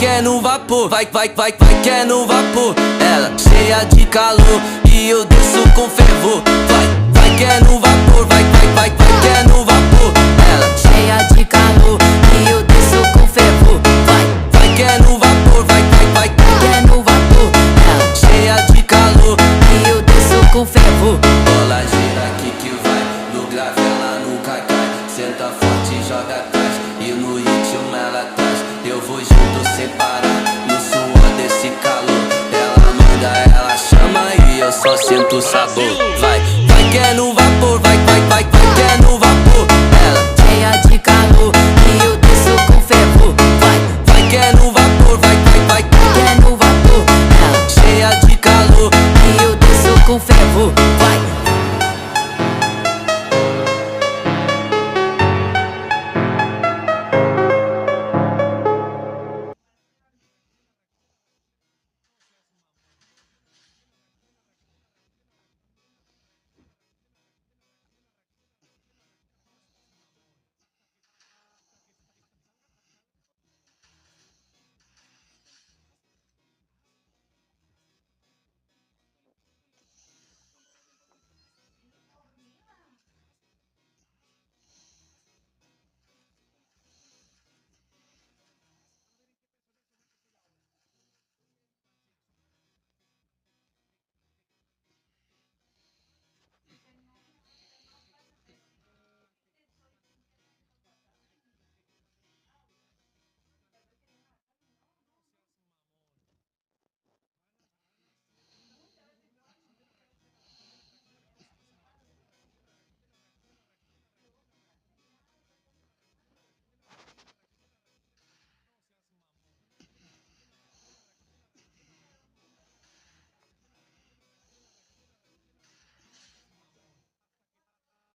que é no vapor, vai que é no vapor. Ela cheia de calor e eu desço com fervor. Vai que é no vapor, vai que é no vapor. Ela cheia de calor e eu desço com fervor. Vai que é no vapor, vai que é no vapor. Ela cheia de calor e eu desço com fervor. Bola gira aqui que vai, no grave ela nunca cai. Senta forte e joga atrás, e no ritmo ela traz. Eu vou junto sem parar, no suor desse calor. Ela manda, ela chama e eu só sinto o sabor.